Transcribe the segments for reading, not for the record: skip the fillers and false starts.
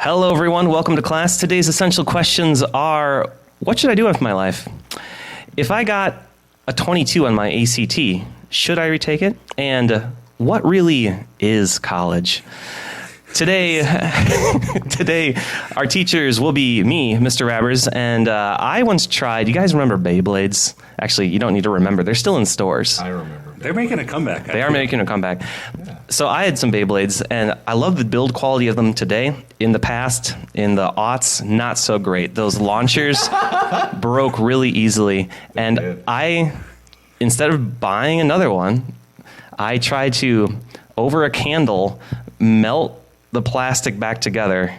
Hello, everyone. Welcome to class. Today's essential questions are, what should I do with my life? If I got a 22 on my ACT, should I retake it? And what really is college? Today, our teachers will be me, Mr. Rabbers, and I once tried, you guys remember Beyblades? Actually, you don't need to remember. They're still in stores. I remember. They're making a comeback. They are making a comeback. Yeah. So I had some Beyblades, and I love the build quality of them today. In the past, in the aughts, not so great. Those launchers broke really easily, and instead of buying another one, I tried to, over a candle, melt the plastic back together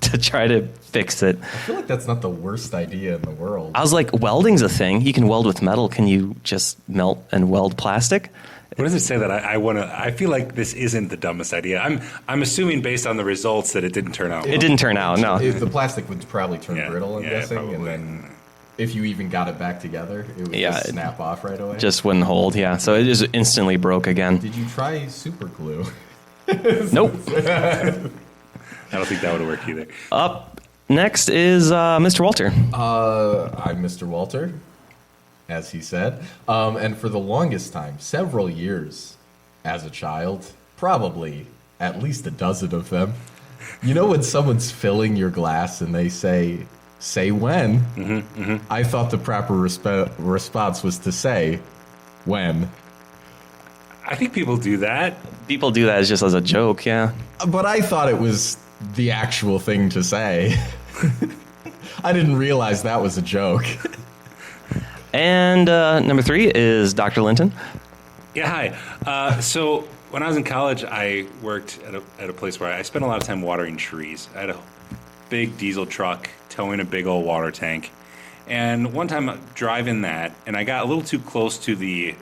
to try to fix it. I feel like that's not the worst idea in the world. I was like, welding's a thing. You can weld with metal. Can you just melt and weld plastic? What does it say that I feel like this isn't the dumbest idea. I'm assuming based on the results that it didn't turn out. It didn't turn out, no. The plastic would probably turn brittle, I'm guessing, probably. And then if you even got it back together, it would just snap off right away. Just wouldn't hold, yeah. So it just instantly broke again. Did you try super glue? Nope. I don't think that would work either. Up next is Mr. Walter. I'm Mr. Walter, as he said. And for the longest time, several years as a child, probably at least a dozen of them, you know when someone's filling your glass and they say when? Mm-hmm, mm-hmm. I thought the proper response was to say, when. I think people do that. People do that just as a joke, yeah. But I thought it was the actual thing to say. I didn't realize that was a joke. And number 3 is Dr. Linton. Yeah, hi. So when I was in college, I worked at a place where I spent a lot of time watering trees. I had a big diesel truck towing a big old water tank. And one time I'm driving that, and I got a little too close to the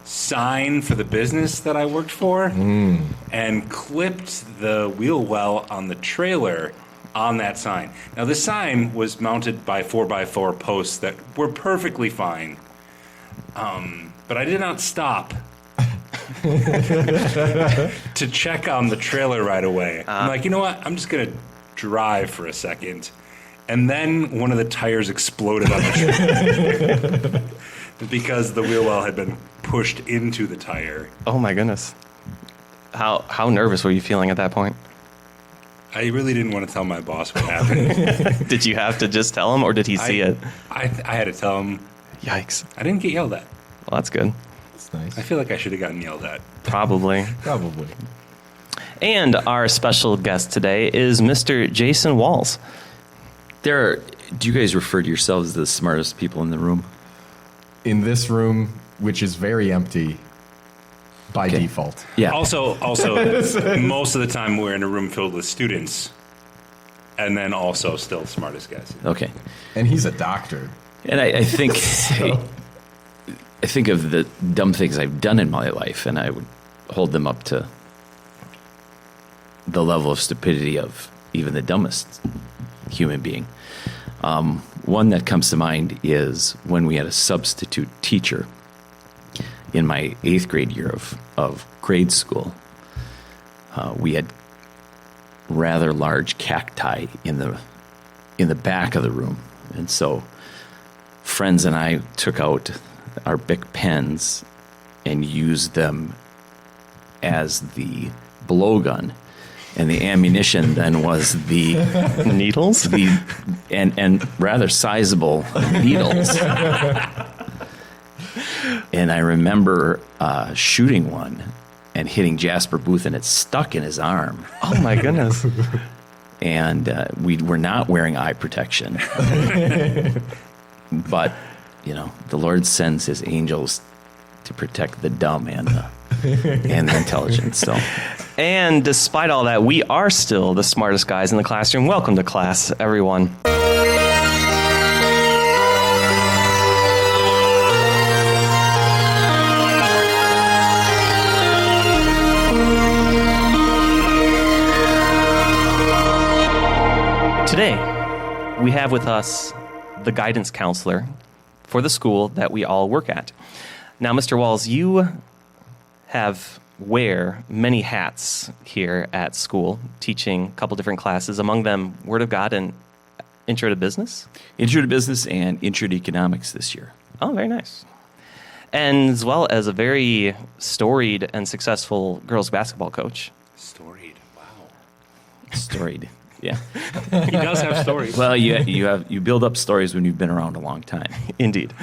sign for the business that I worked for and clipped the wheel well on the trailer on that sign. Now, this sign was mounted by 4x4 posts that were perfectly fine, but I did not stop to check on the trailer right away. I'm like, you know what? I'm just going to drive for a second. And then one of the tires exploded on the trailer because the wheel well had been pushed into the tire. Oh my goodness. How nervous were you feeling at that point? I really didn't want to tell my boss what happened. Did you have to just tell him, or did he see it? I had to tell him. Yikes. I didn't get yelled at. Well, that's good. That's nice. I feel like I should have gotten yelled at. Probably. Probably. And our special guest today is Mr. Jason Walls. Do you guys refer to yourselves as the smartest people in the room? In this room, which is very empty by default. Yeah. Also, most of the time we're in a room filled with students, and then also still smartest guys. Okay. And he's a doctor. And I think I think of the dumb things I've done in my life, and I would hold them up to the level of stupidity of even the dumbest human being. One that comes to mind is when we had a substitute teacher in my 8th grade year of grade school. We had rather large cacti in the back of the room, and so friends and I took out our Bic pens and used them as the blowgun. And the ammunition then was the needles, and rather sizable needles. And I remember shooting one and hitting Jasper Booth, and it stuck in his arm. Oh my goodness! And we were not wearing eye protection, but the Lord sends His angels to protect the dumb and the intelligent. So. And despite all that, we are still the smartest guys in the classroom. Welcome to class, everyone. Today, we have with us the guidance counselor for the school that we all work at. Now, Mr. Walls, you have wear many hats here at school, teaching a couple different classes, among them Word of God and Intro to Business. Intro to Business and Intro to Economics this year. Oh, very nice. And as well as a very storied and successful girls basketball coach. Storied. Wow. Storied. Yeah. He does have stories. Well, you build up stories when you've been around a long time. Indeed.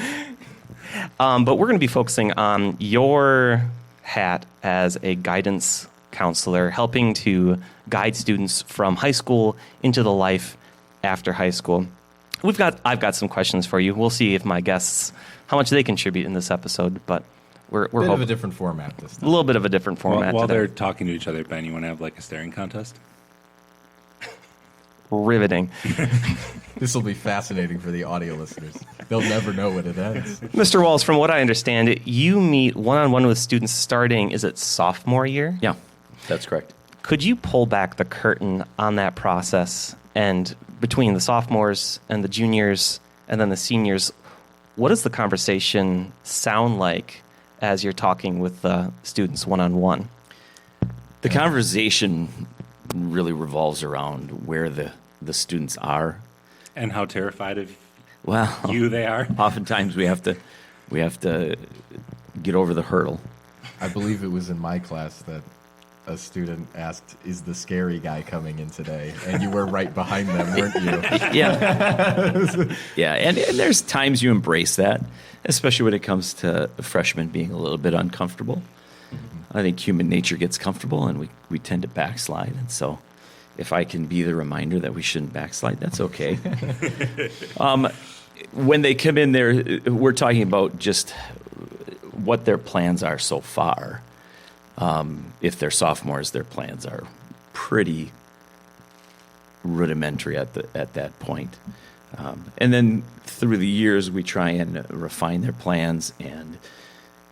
But we're going to be focusing on your hat as a guidance counselor, helping to guide students from high school into the life after high school. I've got some questions for you. We'll see if my guests, how much they contribute in this episode, but we're Bit of hoping a different format this a time. little bit of a different format While today. they're talking to each other, Ben, you want to have like a staring contest? Riveting. This will be fascinating for the audio listeners. They'll never know when it ends. Mr. Walls, from what I understand, you meet one-on-one with students starting, is it sophomore year? Yeah, that's correct. Could you pull back the curtain on that process, and between the sophomores and the juniors and then the seniors, what does the conversation sound like as you're talking with the students one-on-one? The conversation really revolves around where the students are. And how terrified of Well, you they are? oftentimes we have to get over the hurdle. I believe it was in my class that a student asked, "Is the scary guy coming in today?" And you were right behind them, weren't you? Yeah. Yeah, and there's times you embrace that, especially when it comes to freshmen being a little bit uncomfortable. I think human nature gets comfortable, and we tend to backslide. And so if I can be the reminder that we shouldn't backslide, that's okay. When they come in there, we're talking about just what their plans are so far. If they're sophomores, their plans are pretty rudimentary at that point. And then through the years, we try and refine their plans and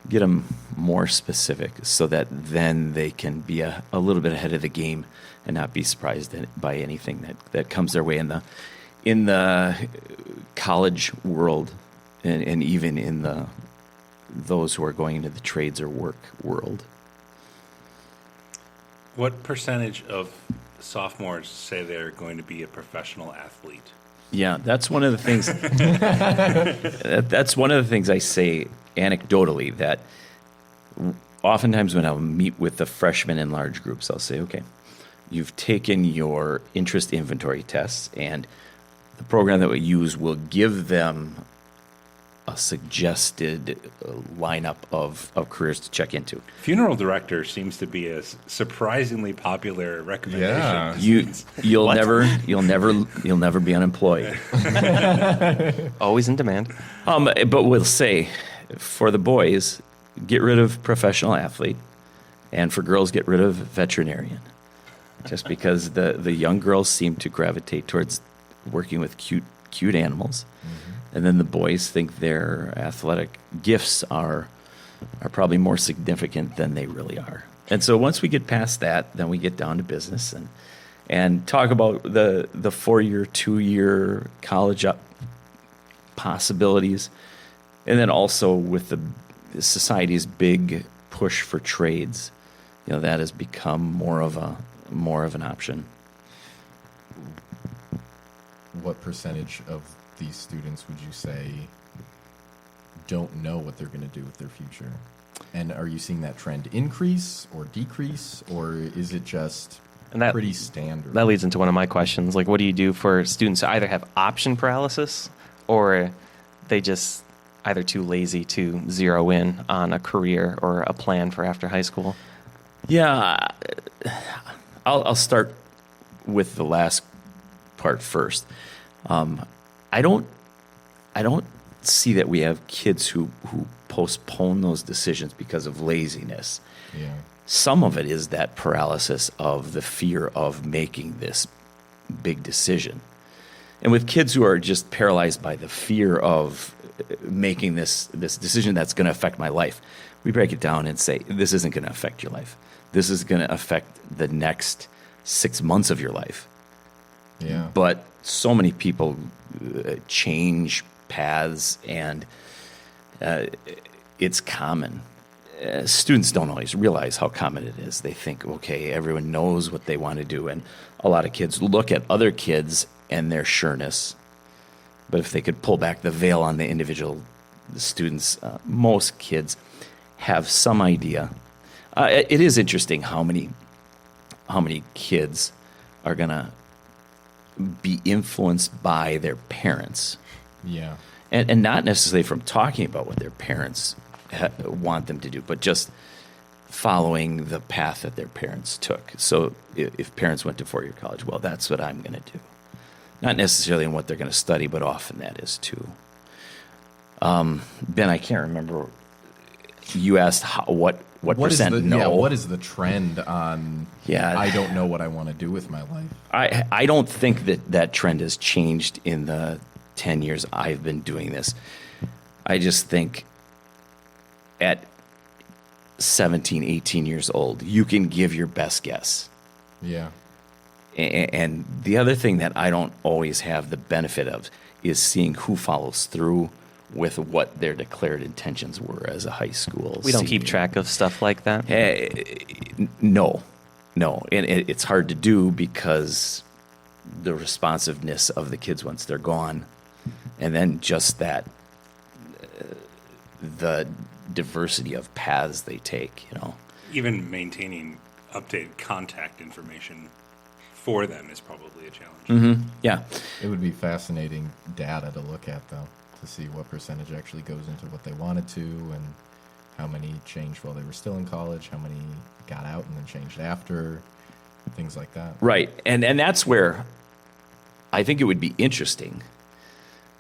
get them more specific so that then they can be a little bit ahead of the game and not be surprised by anything that comes their way in the college world and even in those who are going into the trades or work world. What percentage of sophomores say they're going to be a professional athlete? Yeah, that's one of the things. That's one of the things I say anecdotally, that oftentimes when I'll meet with the freshmen in large groups, I'll say, okay, you've taken your interest inventory tests, and the program that we use will give them a suggested lineup of careers to check into. Funeral director seems to be a surprisingly popular recommendation. Yeah. to You students. you'll never be unemployed. Always in demand. But we'll say, for the boys, get rid of professional athlete, and for girls, get rid of veterinarian. Just because the young girls seem to gravitate towards working with cute animals, and then the boys think their athletic gifts are probably more significant than they really are. And so once we get past that, then we get down to business and talk about the 4-year, 2-year college up possibilities, and then also with the society's big push for trades, that has become more of an option. What percentage of these students would you say don't know what they're going to do with their future? And are you seeing that trend increase or decrease, or is it just pretty standard? That leads into one of my questions. Like, what do you do for students who either have option paralysis or they just either too lazy to zero in on a career or a plan for after high school? Yeah, I'll start with the last part first. I don't see that we have kids who postpone those decisions because of laziness. Yeah. Some of it is that paralysis of the fear of making this big decision. And with kids who are just paralyzed by the fear of making this decision that's going to affect my life, we break it down and say, this isn't going to affect your life. This is going to affect the next 6 months of your life. Yeah. But so many people change paths, and it's common. students don't always realize how common it is. They think, okay, everyone knows what they want to do, and a lot of kids look at other kids and their sureness. But if they could pull back the veil on the individual students, most kids have some idea. It is interesting how many kids are going to be influenced by their parents. Yeah. And not necessarily from talking about what their parents want them to do, but just following the path that their parents took. So if parents went to four-year college, well, that's what I'm going to do. Not necessarily in what they're going to study, but often that is too. Ben, I can't remember. You asked what percent no. Yeah, what is the trend on? Yeah. I don't know what I want to do with my life. I don't think that trend has changed in the 10 years I've been doing this. I just think at 17, 18 years old, you can give your best guess. Yeah. And the other thing that I don't always have the benefit of is seeing who follows through with what their declared intentions were as a high school We don't senior. keep track of stuff like that. No. And it's hard to do because the responsiveness of the kids once they're gone, and then just that, the diversity of paths they take, Even maintaining updated contact information for them is probably a challenge. Mm-hmm. Yeah. It would be fascinating data to look at, though, to see what percentage actually goes into what they wanted to, and how many changed while they were still in college, how many got out and then changed after, things like that. Right. And that's where I think it would be interesting,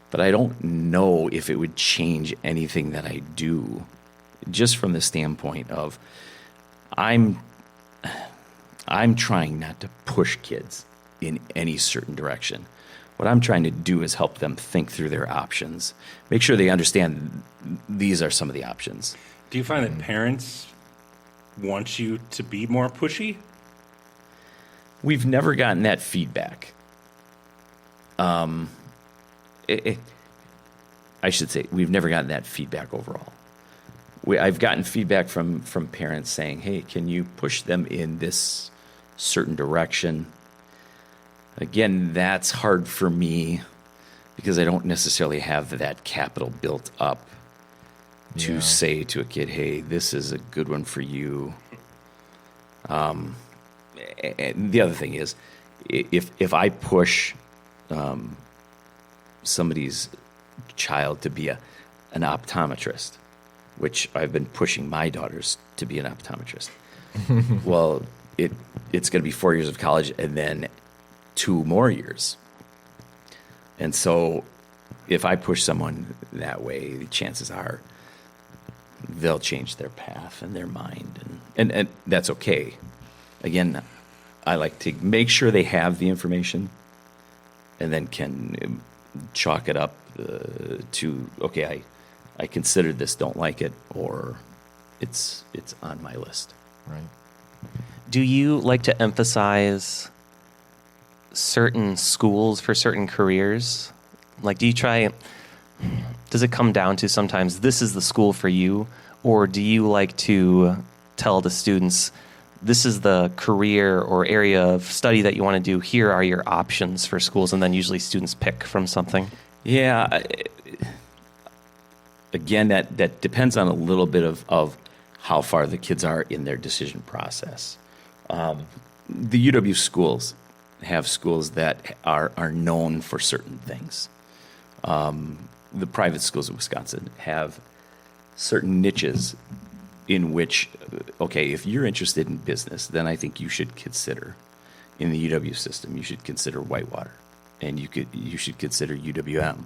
but I don't know if it would change anything that I do, just from the standpoint of I'm trying not to push kids in any certain direction. What I'm trying to do is help them think through their options, make sure they understand these are some of the options. Do you find that parents want you to be more pushy? We've never gotten that feedback. I should say we've never gotten that feedback overall. I've gotten feedback from parents saying, hey, can you push them in this certain direction? Again, that's hard for me because I don't necessarily have that capital built up to say to a kid, hey, this is a good one for you. And the other thing is, if I push somebody's child to be an optometrist, which I've been pushing my daughters to be an optometrist, well, it's going to be 4 years of college and then 2 more years. And so if I push someone that way, the chances are they'll change their path and their mind. And that's okay. Again, I like to make sure they have the information and then can chalk it up to, okay, I considered this, don't like it, or it's on my list. Right. Do you like to emphasize certain schools for certain careers? Like, does it come down to sometimes this is the school for you, or do you like to tell the students this is the career or area of study that you want to do, here are your options for schools, and then usually students pick from something? Yeah. Again, that depends on a little bit of how far the kids are in their decision process. The UW schools have schools that are known for certain things. The private schools of Wisconsin have certain niches in which, okay, if you're interested in business, then I think you should consider, in the UW system, you should consider Whitewater, and you should consider UWM.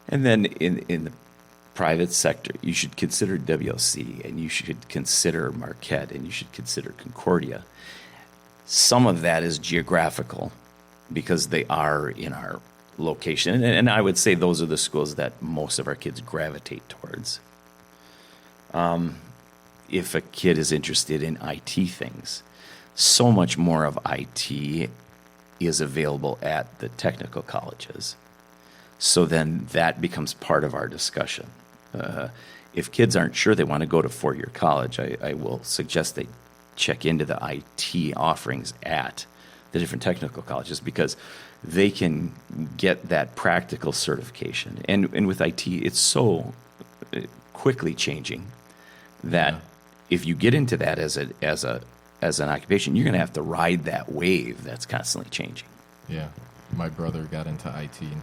And then in the private sector, you should consider WLC, and you should consider Marquette, and you should consider Concordia. Some of that is geographical because they are in our location. And I would say those are the schools that most of our kids gravitate towards. If a kid is interested in IT things, so much more of IT is available at the technical colleges. So then that becomes part of our discussion. if kids aren't sure they want to go to four-year college, I will suggest they check into the IT offerings at the different technical colleges, because they can get that practical certification. And with IT, it's so quickly changing that if you get into that as an occupation, you're going to have to ride that wave that's constantly changing. Yeah. My brother got into IT, and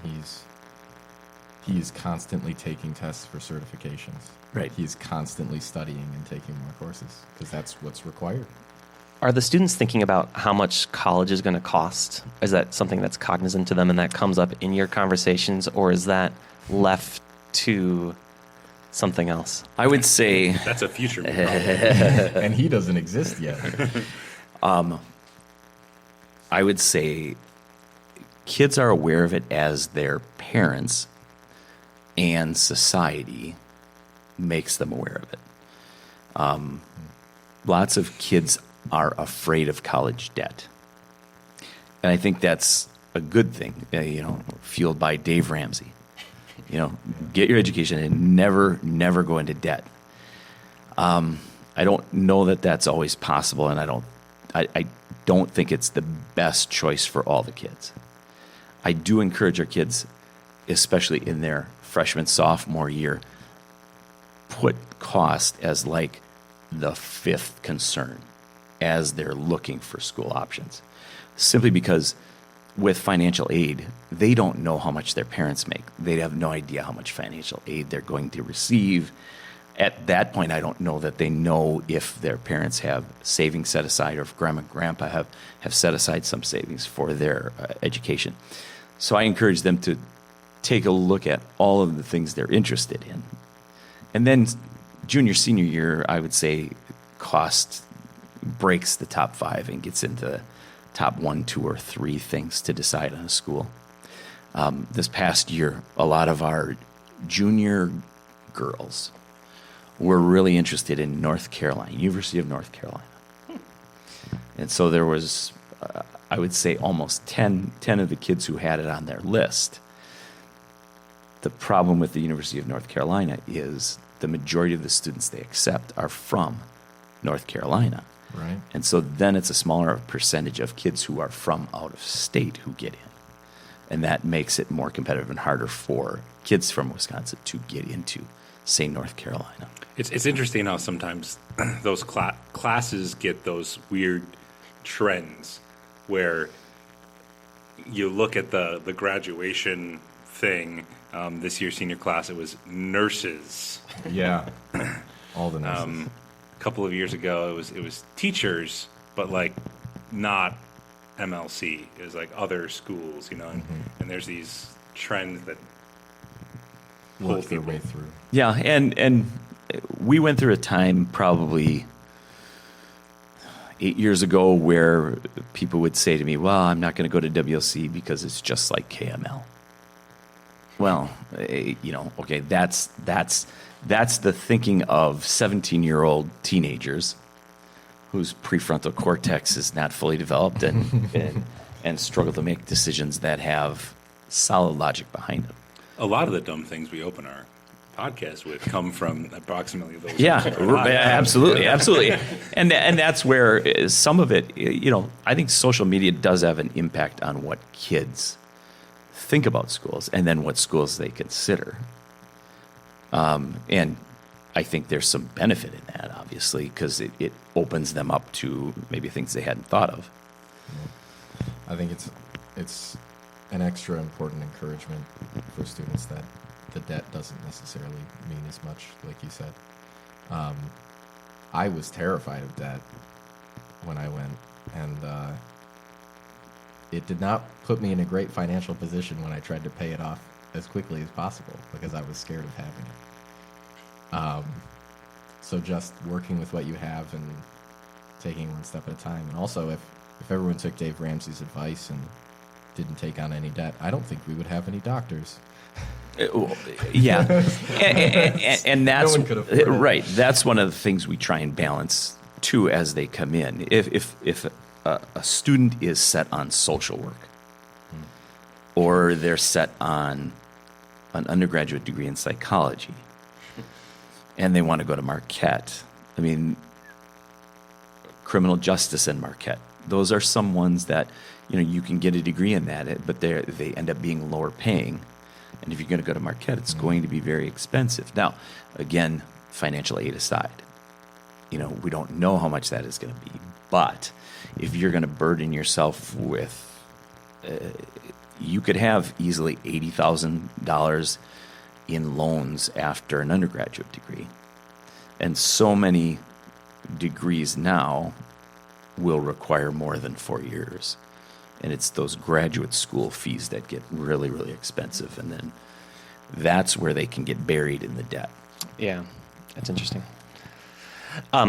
he's constantly taking tests for certifications. Right. He's constantly studying and taking more courses because that's what's required. Are the students thinking about how much college is going to cost? Is that something that's cognizant to them and that comes up in your conversations, or is that left to something else? I would say That's a future problem. And he doesn't exist yet. I would say kids are aware of it as their parents and society makes them aware of it. Lots of kids are afraid of college debt. And I think that's a good thing, fueled by Dave Ramsey. Get your education and never go into debt. I don't know that that's always possible, and I don't think it's the best choice for all the kids. I do encourage our kids, especially in their freshman, sophomore year, put cost as like the fifth concern as they're looking for school options. Simply because with financial aid, they don't know how much their parents make. They have no idea how much financial aid they're going to receive. At that point, I don't know that they know if their parents have savings set aside or if grandma and grandpa have set aside some savings for their education. So I encourage them to take a look at all of the things they're interested in. And then junior, senior year, I would say cost breaks the top five and gets into top 1, 2, or 3 things to decide on a school. This past year, a lot of our junior girls were really interested in North Carolina, University of North Carolina. And so there was, I would say, almost 10 of the kids who had it on their list. The problem with the University of North Carolina is the majority of the students they accept are from North Carolina. Right. And so then it's a smaller percentage of kids who are from out of state who get in. And that makes it more competitive and harder for kids from Wisconsin to get into, say, North Carolina. It's interesting how sometimes those classes get those weird trends where you look at the graduation thing. This year's senior class, it was nurses. Yeah. All the nurses. A couple of years ago, it was teachers, but like not MLC. It was like other schools, and there's these trends that pull Work their people. way through. Yeah, and we went through a time probably 8 years ago where people would say to me, well, I'm not going to go to WLC because it's just like KML. Well, okay, that's the thinking of 17-year-old teenagers whose prefrontal cortex is not fully developed and struggle to make decisions that have solid logic behind them. A lot of the dumb things we open our podcast with come from approximately those. Yeah, absolutely. And that's where some of it, I think social media does have an impact on what kids think about schools and then what schools they consider. And I think there's some benefit in that, obviously, because it opens them up to maybe things they hadn't thought of. I think it's an extra important encouragement for students that the debt doesn't necessarily mean as much, like you said. I was terrified of debt when I went, and it did not put me in a great financial position when I tried to pay it off as quickly as possible because I was scared of having it. So just working with what you have and taking one step at a time. And also, if everyone took Dave Ramsey's advice and didn't take on any debt, I don't think we would have any doctors. Yeah, and that's No one could afford it. right. That's one of the things we try and balance too as they come in. If a student is set on social work, or they're set on an undergraduate degree in psychology, and they want to go to Marquette. I mean, criminal justice in Marquette. Those are some ones that, you can get a degree in that, but they end up being lower paying. And if you're going to go to Marquette, it's going to be very expensive. Now, again, financial aid aside, we don't know how much that is going to be. But if you're going to burden yourself with, you could have easily $80,000 in loans after an undergraduate degree. And so many degrees now will require more than 4 years. And it's those graduate school fees that get really, really expensive. And then that's where they can get buried in the debt. Yeah, that's interesting.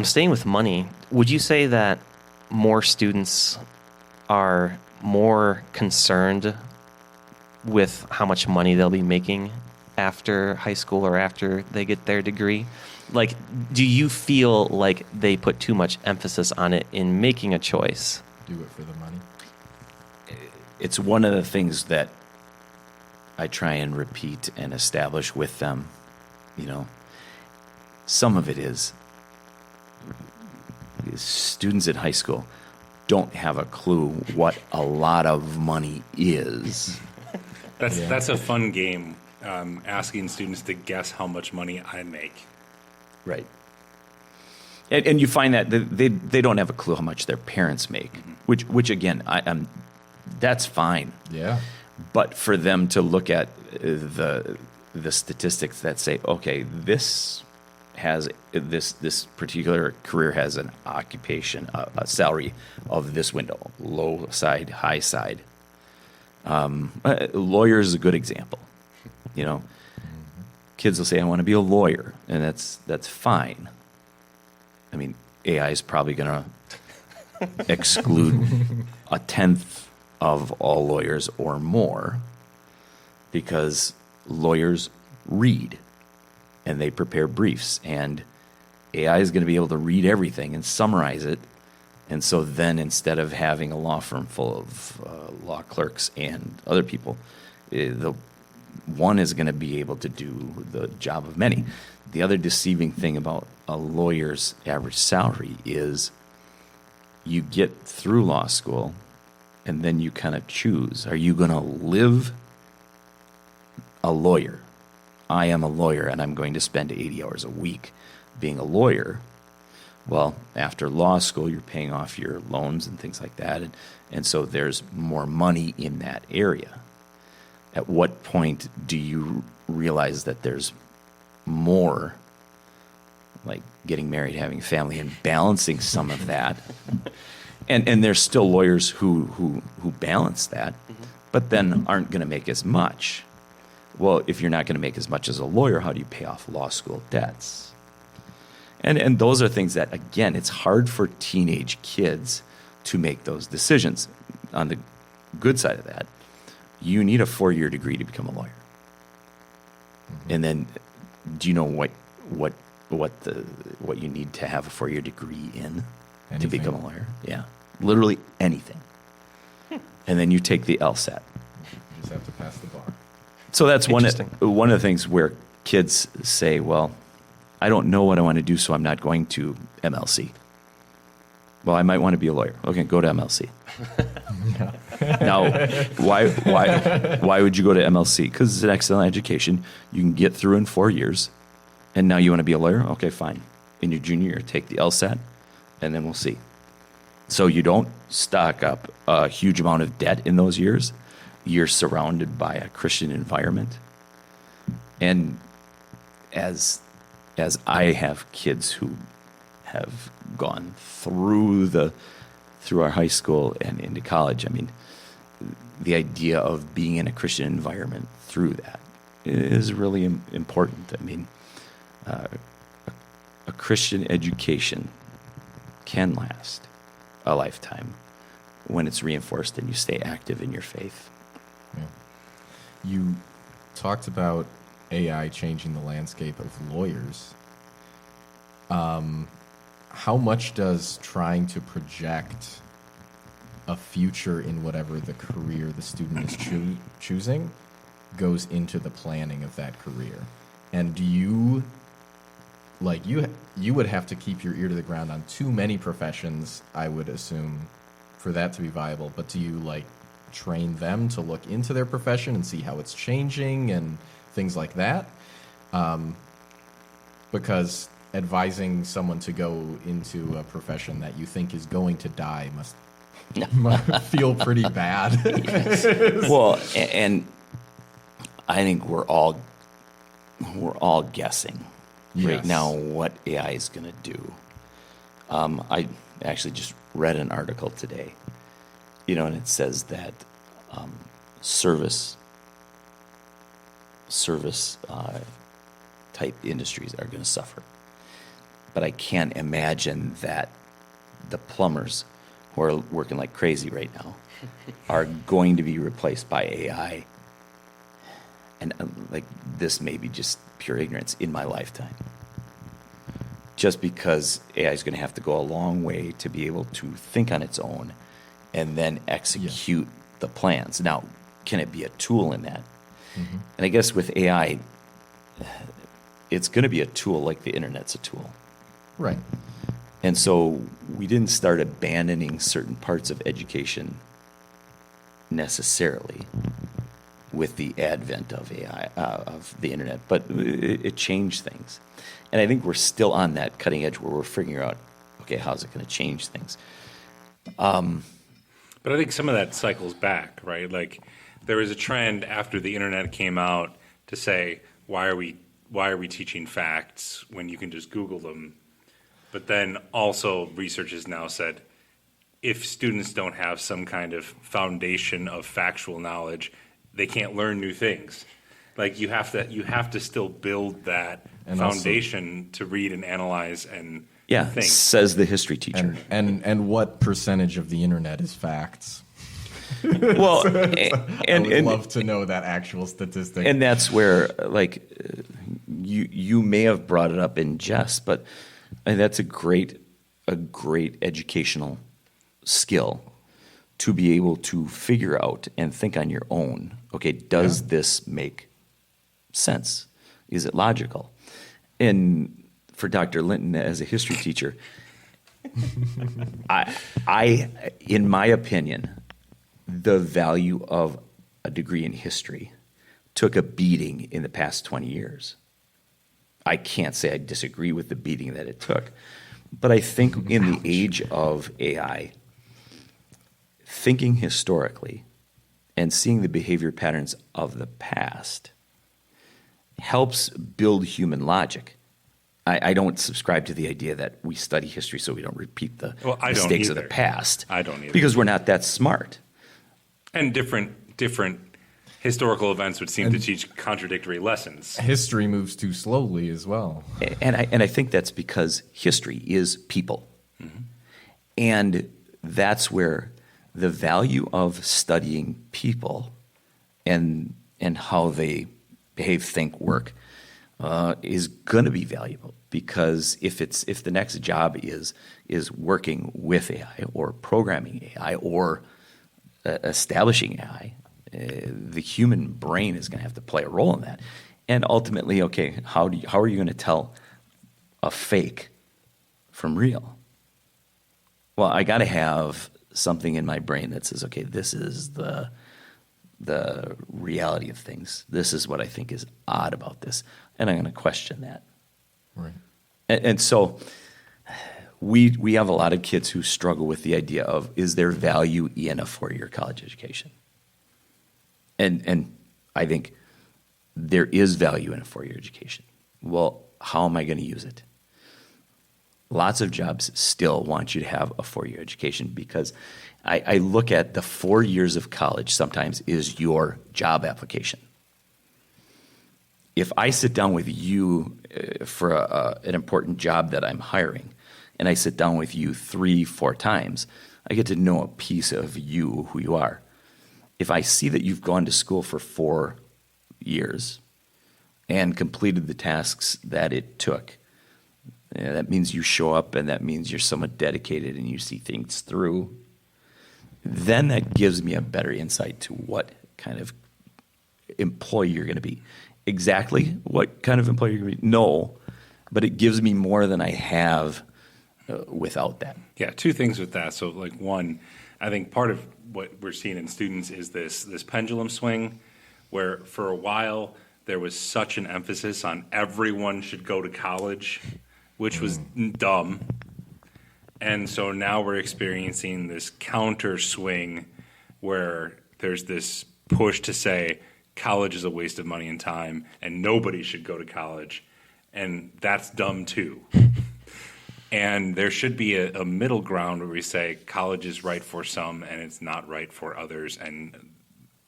Staying with money, would you say that more students are more concerned with how much money they'll be making after high school or after they get their degree? Like, do you feel like they put too much emphasis on it in making a choice? Do it for the money. It's one of the things that I try and repeat and establish with them. Some of it is students in high school don't have a clue what a lot of money is. That's a fun game, asking students to guess how much money I make. Right. And you find that they don't have a clue how much their parents make, which again, that's fine. Yeah. But for them to look at the statistics that say, okay, this particular career has an occupation, a salary of this window, low side, high side. Lawyer is a good example. Kids will say, I want to be a lawyer, and that's fine. I mean, AI is probably going to exclude a tenth of all lawyers or more, because lawyers read and they prepare briefs, and AI is going to be able to read everything and summarize it. And so then, instead of having a law firm full of law clerks and other people, the one is going to be able to do the job of many. The other deceiving thing about a lawyer's average salary is you get through law school, and then you kind of choose. Are you going to live a lawyer? I am a lawyer, and I'm going to spend 80 hours a week being a lawyer. Well, after law school, you're paying off your loans and things like that, and so there's more money in that area. At what point do you realize that there's more, like getting married, having a family, and balancing some of that? And there's still lawyers who balance that, but then aren't going to make as much. Well, if you're not going to make as much as a lawyer, how do you pay off law school debts? And those are things that, again, it's hard for teenage kids to make those decisions. On the good side of that, you need a 4-year degree to become a lawyer. And then, do you know what you need to have a 4-year degree in to become a lawyer? Yeah, literally anything. And then you take the LSAT. You just have to pass the bar. So that's one of the things where kids say, well, I don't know what I want to do, so I'm not going to MLC. Well, I might want to be a lawyer. Okay, go to MLC. Now, why would you go to MLC? Because it's an excellent education. You can get through in 4 years, and now you want to be a lawyer? Okay, fine. In your junior year, take the LSAT, and then we'll see. So you don't stock up a huge amount of debt in those years. You're surrounded by a Christian environment. And as I have kids who have gone through our high school and into college, I mean, the idea of being in a Christian environment through that is really important. I mean, a Christian education can last a lifetime when it's reinforced and you stay active in your faith. Yeah. You talked about AI changing the landscape of lawyers. How much does trying to project a future in whatever the career the student is choosing goes into the planning of that career? And do you like you would have to keep your ear to the ground on too many professions, I would assume, for that to be viable. But do you like train them to look into their profession and see how it's changing and things like that? Because advising someone to go into a profession that you think is going to die must feel pretty bad. Well, and I think we're all guessing right Yes. now what AI is going to do. I actually just read an article today, and it says that service type industries are going to suffer. But I can't imagine that the plumbers who are working like crazy right now are going to be replaced by AI. And like this may be just pure ignorance in my lifetime. Just because AI is going to have to go a long way to be able to think on its own and then execute the plans. Now, can it be a tool in that? Mm-hmm. And I guess with AI, it's going to be a tool like the internet's a tool. Right. And so we didn't start abandoning certain parts of education necessarily with the advent of AI, of the internet, but it changed things. And I think we're still on that cutting edge where we're figuring out, okay, how's it going to change things? But I think some of that cycles back, right? Like there was a trend after the internet came out to say, why are we teaching facts when you can just Google them? But then also research has now said, if students don't have some kind of foundation of factual knowledge, they can't learn new things. Like you have to still build that And foundation to read and analyze and Yeah, think. says the history teacher. And what percentage of the internet is facts? Well, I would love to know that actual statistic. and that's where, you may have brought it up in jest, but that's a great educational skill to be able to figure out and think on your own. Okay, does this make sense? Is it logical? And for Dr. Linton as a history teacher, I, in my opinion, the value of a degree in history took a beating in the past 20 years. I can't say I disagree with the beating that it took, but I think in the age of AI, thinking historically and seeing the behavior patterns of the past helps build human logic. I don't subscribe to the idea that we study history so we don't repeat the mistakes of the past. I don't either. Because we're not that smart. And different historical events would seem to teach contradictory lessons. History moves too slowly as well. And I think that's because history is people. Mm-hmm. And that's where the value of studying people and how they behave, think, work is going to be valuable. Because if the next job is working with AI or programming AI or establishing AI, the human brain is going to have to play a role in that. And ultimately, okay, how are you going to tell a fake from real? Well, I got to have something in my brain that says, okay, this is the reality of things. This is what I think is odd about this, and I'm going to question that. Right. And so we have a lot of kids who struggle with the idea of, is there value in a 4-year college education? And I think there is value in a 4-year education. Well, how am I going to use it? Lots of jobs still want you to have a 4-year education because I look at the 4 years of college sometimes is your job application. If I sit down with you for an important job that I'm hiring, and I sit down with you 3-4 times, I get to know a piece of you, who you are. If I see that you've gone to school for 4 years and completed the tasks that it took, that means you show up and that means you're somewhat dedicated and you see things through, then that gives me a better insight to what kind of employee you're going to be. Exactly what kind of employee you're going to be? No. but it gives me more than I have without that. Yeah, two things with that. So, like, one, I think part of what we're seeing in students is this pendulum swing, where for a while there was such an emphasis on everyone should go to college, which was dumb. And so now we're experiencing this counter swing where there's this push to say college is a waste of money and time and nobody should go to college. And that's dumb too. And there should be a middle ground where we say college is right for some and it's not right for others, and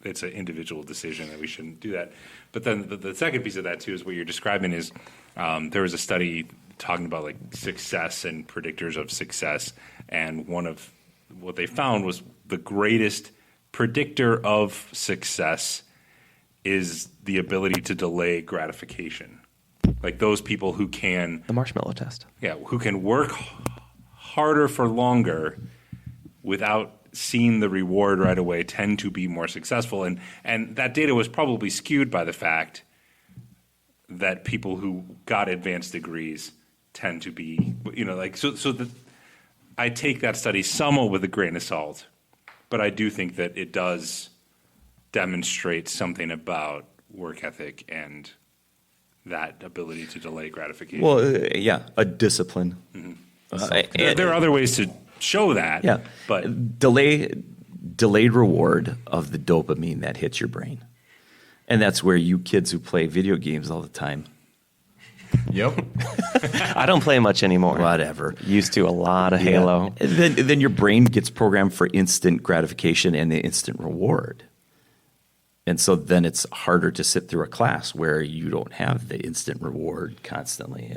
it's an individual decision and we shouldn't do that. But then the second piece of that too is what you're describing is there was a study talking about like success and predictors of success, and one of what they found was the greatest predictor of success is the ability to delay gratification. Like those people who can The marshmallow test. who can work harder for longer without seeing the reward right away tend to be more successful. And that data was probably skewed by the fact that people who got advanced degrees tend to be, I take that study somewhat with a grain of salt, but I do think that it does demonstrate something about work ethic and that ability to delay gratification. Well, a discipline. There are other ways to show that. Yeah, but delayed reward of the dopamine that hits your brain, and that's where you kids who play video games all the time. Yep. I don't play much anymore. Whatever. Used to a lot of Halo. Then your brain gets programmed for instant gratification and the instant reward. And so then it's harder to sit through a class where you don't have the instant reward constantly.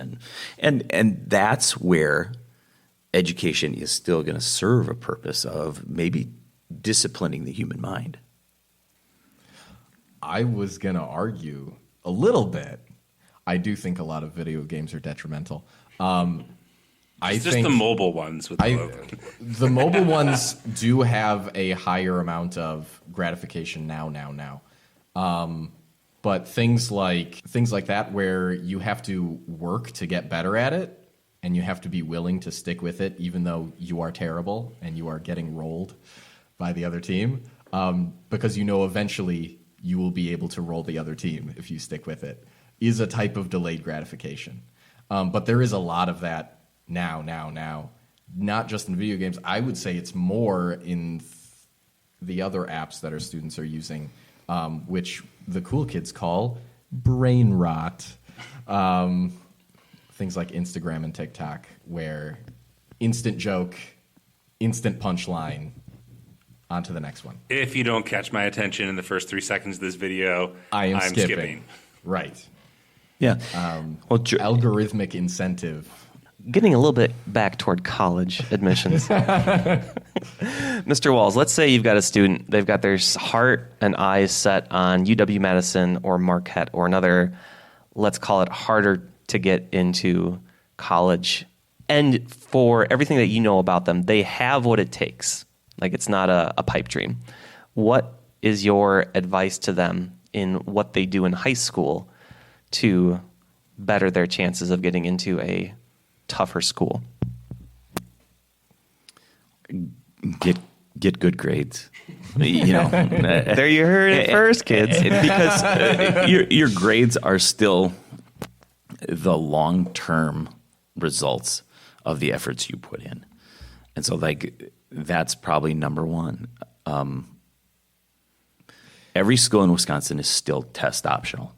And that's where education is still going to serve a purpose of maybe disciplining the human mind. I was going to argue a little bit. I do think a lot of video games are detrimental. it's just the mobile ones with the logo. The mobile ones do have a higher amount of gratification now. But things like that where you have to work to get better at it and you have to be willing to stick with it even though you are terrible and you are getting rolled by the other team, because eventually you will be able to roll the other team if you stick with it, is a type of delayed gratification. But there is a lot of that now, not just in video games. I would say it's more in the other apps that our students are using, which the cool kids call brain rot. Things like Instagram and TikTok, where instant joke, instant punchline, on to the next one. If you don't catch my attention in the first 3 seconds of this video, I'm skipping. skipping. Right. Yeah. Algorithmic incentive. Getting a little bit back toward college admissions. Mr. Walls, let's say you've got a student, they've got their heart and eyes set on UW-Madison or Marquette or another, let's call it harder to get into college. And for everything that you know about them, they have what it takes. Like it's not a pipe dream. What is your advice to them in what they do in high school to better their chances of getting into a tougher school? Get good grades. There you heard it first, kids. Because your grades are still the long-term results of the efforts you put in. And so that's probably number one. Every school in Wisconsin is still test optional.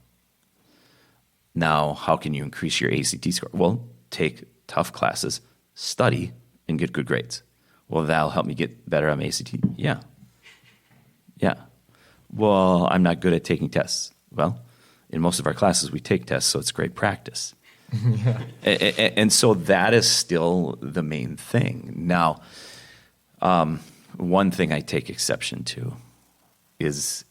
Now, how can you increase your ACT score? Well, take tough classes, study, and get good grades. Well, that'll help me get better on my ACT. Yeah. Well, I'm not good at taking tests. Well, in most of our classes, we take tests, so it's great practice. And so that is still the main thing. Now, one thing I take exception to is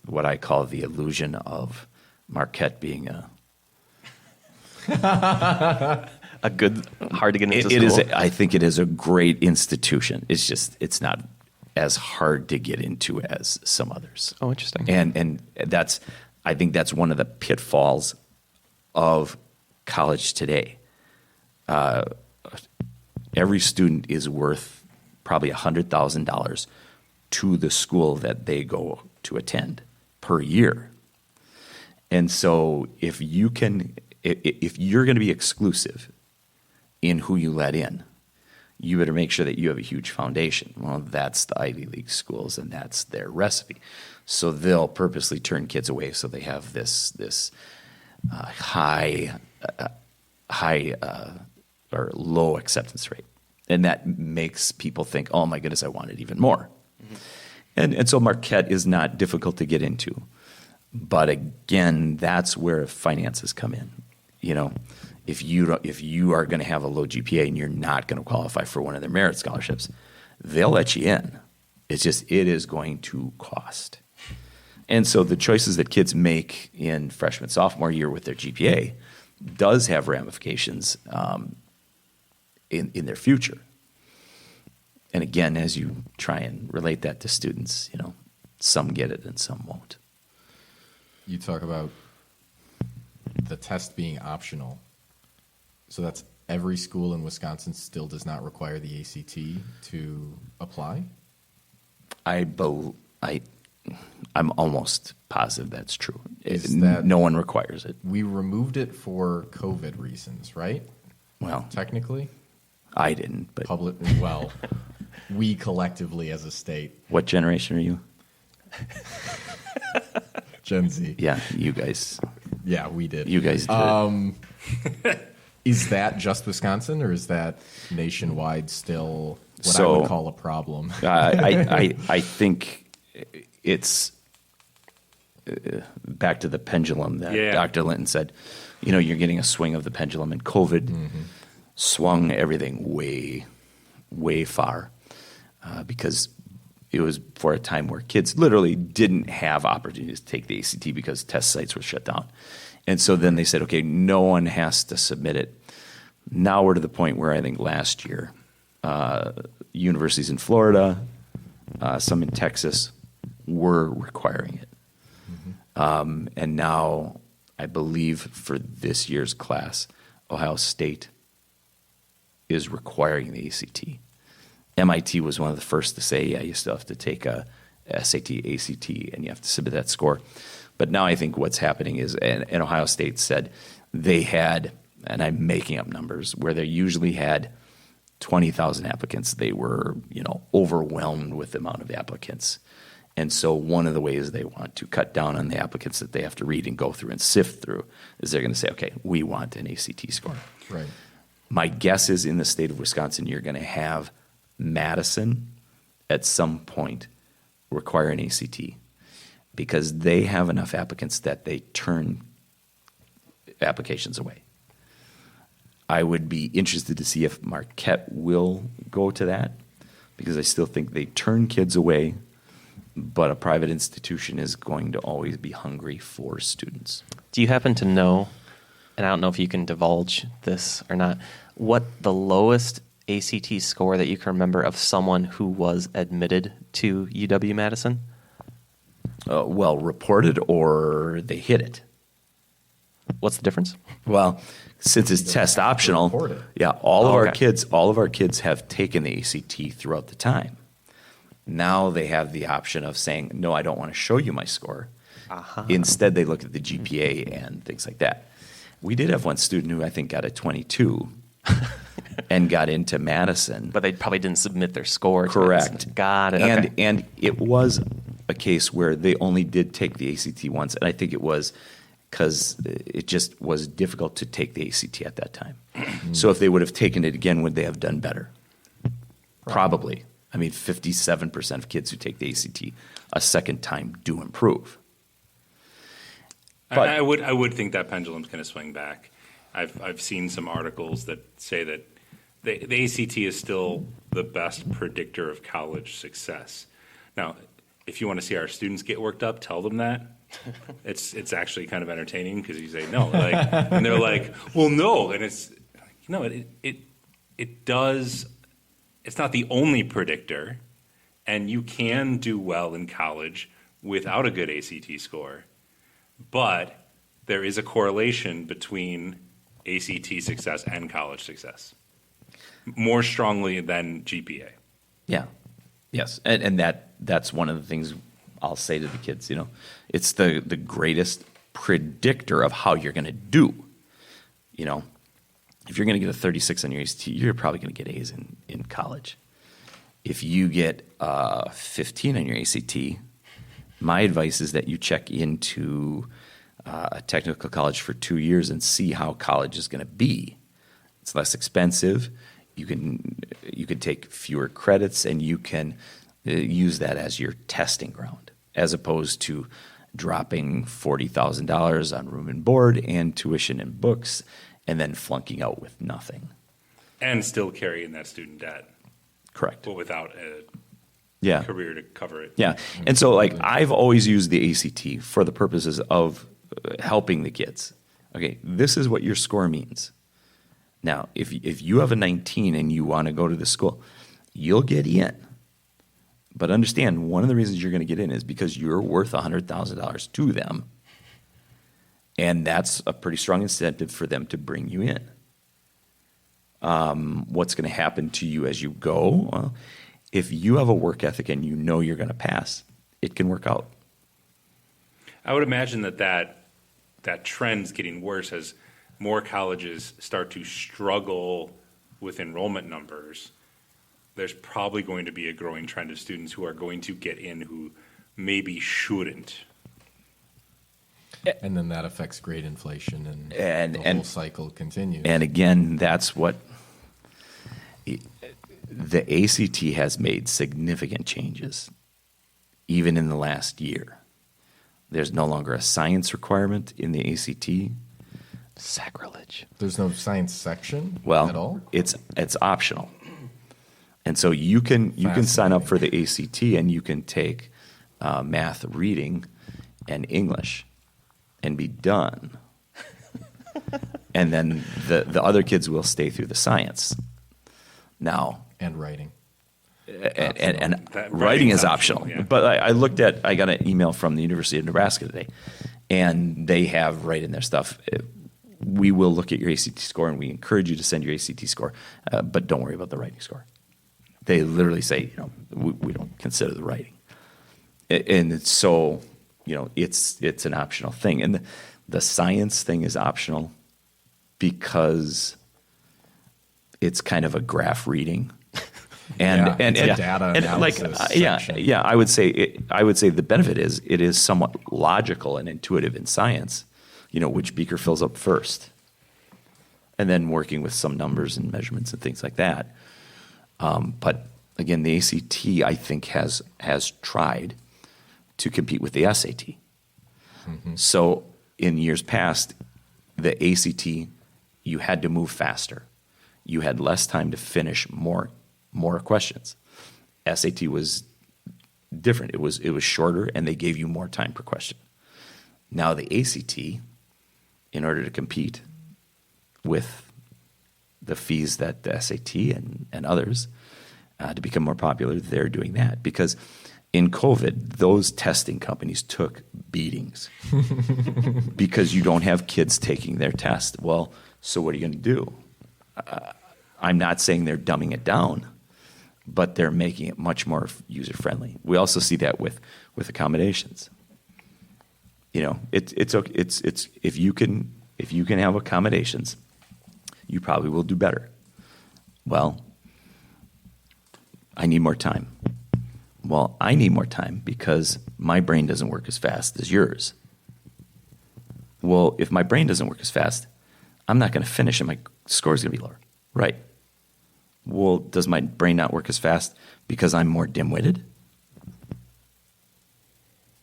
what I call the illusion of Marquette being a good, hard to get into school. school. I think it is a great institution. It's just, it's not as hard to get into as some others. Oh, interesting. And I think that's one of the pitfalls of college today, every student is worth probably $100,000 to the school that they go to attend per year. And so if you're going to be exclusive in who you let in, you better make sure that you have a huge foundation. Well, that's the Ivy League schools, and that's their recipe. So they'll purposely turn kids away so they have this high or low acceptance rate. And that makes people think, oh my goodness, I want it even more. Mm-hmm. And so Marquette is not difficult to get into. But again, that's where finances come in. You know, if you are going to have a low GPA and you're not going to qualify for one of their merit scholarships, they'll let you in. It's just, it is going to cost. And so the choices that kids make in freshman, sophomore year with their GPA does have ramifications in their future. And again, as you try and relate that to students, you know, some get it and some won't. You talk about the test being optional. So that's every school in Wisconsin still does not require the ACT to apply? I'm almost positive that's true. That no one requires it. We removed it for COVID reasons, right? Well, Technically? I didn't, but Well, we collectively as a state. What generation are you? Gen Z. Yeah, you guys. Yeah, we did. You guys did. Is that just Wisconsin, or is that nationwide still what I So- would call a problem? I think it's back to the pendulum that Yeah. Dr. Linton said. You know, you're getting a swing of the pendulum, and COVID swung everything way, way far because it was for a time where kids literally didn't have opportunities to take the ACT because test sites were shut down. And so then they said, okay, no one has to submit it. Now we're to the point where I think last year, universities in Florida, some in Texas, were requiring it. And now I believe for this year's class, Ohio State is requiring the ACT. MIT was one of the first to say, yeah, you still have to take a SAT, ACT, and you have to submit that score. But now I think what's happening is, and Ohio State said they had, and I'm making up numbers, where they usually had 20,000 applicants. They were, you know, overwhelmed with the amount of applicants. And so one of the ways they want to cut down on the applicants that they have to read and go through and sift through is they're going to say, okay, we want an ACT score. Right. My guess is in the state of Wisconsin, you're going to have Madison at some point require an ACT because they have enough applicants that they turn applications away. I would be interested to see if Marquette will go to that because I still think they turn kids away, but a private institution is going to always be hungry for students. Do you happen to know, and I don't know if you can divulge this or not, what the lowest ACT score that you can remember of someone who was admitted to UW-Madison? Well, reported or they hit it. What's the difference? Well, since it's test optional, report it. yeah, all of Okay. our kids have taken the ACT throughout the time. Now they have the option of saying, no, I don't want to show you my score. Instead, they look at the GPA and things like that. We did have one student who I think got a 22 and got into Madison. But they probably didn't submit their score. Correct. Got it. And Okay. and it was a case where they only did take the ACT once, and I think it was because it just was difficult to take the ACT at that time. So if they would have taken it again, would they have done better? Probably. I mean, 57% of kids who take the ACT a second time do improve. But I would think that pendulum's going to swing back. I've seen some articles that say that the ACT is still the best predictor of college success. Now, if you want to see our students get worked up, tell them that. It's actually kind of entertaining because you say no, like, and they're like, well, no, and it's no, it does. It's not the only predictor, and you can do well in college without a good ACT score. But there is a correlation between ACT success and college success more strongly than GPA. Yeah. Yes. And that's one of the things I'll say to the kids, it's the greatest predictor of how you're going to do. If you're going to get a 36 on your ACT, you're probably going to get A's in college. If you get 15 on your ACT, my advice is that you check into a technical college for 2 years and see how college is going to be. It's less expensive. You can take fewer credits, and you can use that as your testing ground, as opposed to dropping $40,000 on room and board and tuition and books, and then flunking out with nothing. And still carrying that student debt. Correct. But without a Yeah. career to cover it. Yeah. And so, I've always used the ACT for the purposes of helping the kids. Okay, this is what your score means. Now, if you have a 19 and you want to go to the school, you'll get in. But understand, one of the reasons you're going to get in is because you're worth $100,000 to them. And that's a pretty strong incentive for them to bring you in. What's going to happen to you as you go? Well, if you have a work ethic and you know you're going to pass, it can work out. I would imagine that trend's getting worse as more colleges start to struggle with enrollment numbers. There's probably going to be a growing trend of students who are going to get in who maybe shouldn't. And then that affects grade inflation, and the whole cycle continues. And again, that's what the ACT has made significant changes, even in the last year. There's no longer a science requirement in the ACT. Sacrilege. There's no science section at Well, all? it's optional. And so you can sign up for the ACT and you can take math, reading, and English and be done. And then the other kids will stay through the science. Now, And writing. and That writing is writing's optional. optional, yeah. But I got an email from the University of Nebraska today, and they have right in their stuff, we will look at your ACT score, and we encourage you to send your ACT score, but don't worry about the writing score. They literally say, we don't consider the writing. And it's so, it's an optional thing. And the science thing is optional because it's kind of a graph reading. And It's a data analysis section. I would say the benefit is it is somewhat logical and intuitive in science, which beaker fills up first, and then working with some numbers and measurements and things like that. But again, the ACT I think has tried to compete with the SAT. Mm-hmm. So in years past, the ACT, you had to move faster. You had less time to finish more questions. SAT was different. It was shorter, and they gave you more time per question. Now the ACT, in order to compete with the fees that the SAT and others, to become more popular, they're doing that. Because in COVID, those testing companies took beatings because you don't have kids taking their test. Well, so what are you going to do? I'm not saying they're dumbing it down, but they're making it much more user-friendly. We also see that with accommodations. It's if you can have accommodations, you probably will do better. Well, I need more time. Well, I need more time because my brain doesn't work as fast as yours. Well, if my brain doesn't work as fast, I'm not going to finish and my score is going to be lower. Right. Well, does my brain not work as fast because I'm more dim-witted?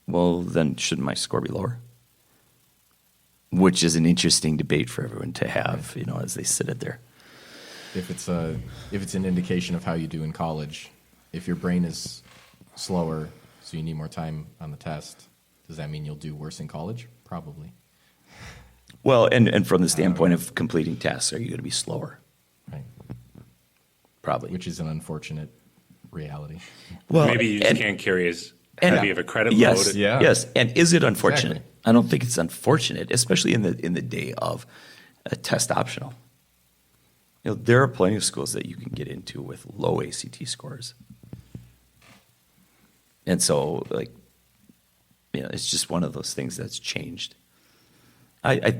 Well, then shouldn't my score be lower? Which is an interesting debate for everyone to have, as they sit at there. If it's an indication of how you do in college, if your brain is slower, so you need more time on the test, does that mean you'll do worse in college? Probably. Well, and from the standpoint of completing tests, are you going to be slower? Right. Probably. Which is an unfortunate reality. Well, Maybe you just can't carry as heavy of a credit yes, load. Yeah. Yes, and is it unfortunate? Exactly. I don't think it's unfortunate, especially in the day of a test optional. There are plenty of schools that you can get into with low ACT scores. And so, it's just one of those things that's changed.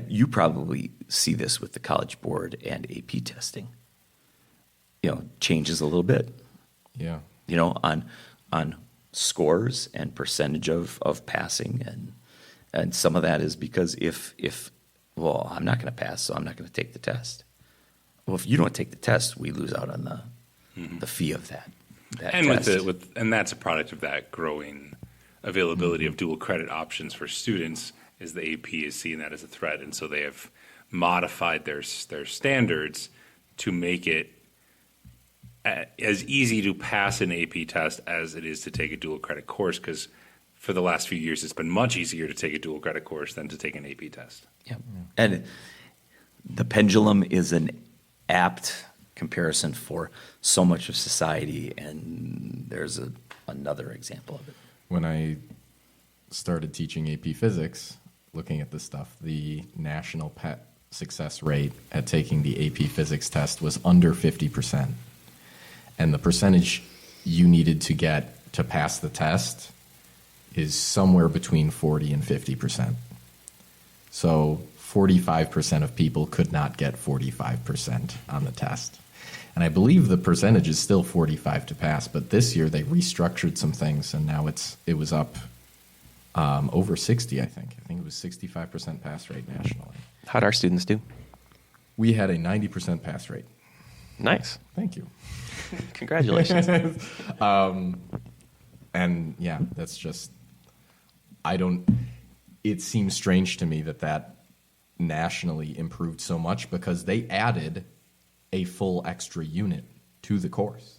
You probably see this with the College Board and AP testing. Changes a little bit. Yeah. On scores and percentage of passing, and some of that is because if I'm not going to pass, so I'm not going to take the test. Well, if you don't take the test, we lose out on the fee of that and test. And that's a product of that growing availability of dual credit options for students. Is the AP is seeing that as a threat, and so they have modified their standards to make it as easy to pass an AP test as it is to take a dual credit course, because for the last few years it's been much easier to take a dual credit course than to take an AP test. Yeah. And the pendulum is an apt comparison for so much of society, and there's another example of it. When I started teaching AP Physics, looking at this stuff, the national success rate at taking the AP Physics test was under 50%. And the percentage you needed to get to pass the test is somewhere between 40 and 50%. So 45% of people could not get 45% on the test. And I believe the percentage is still 45 to pass, but this year they restructured some things, and now it was up over 60, I think. I think it was 65% pass rate nationally. How'd our students do? We had a 90% pass rate. Nice. Thank you. Congratulations. And yeah, that's just, it seems strange to me that nationally improved so much because they added a full extra unit to the course.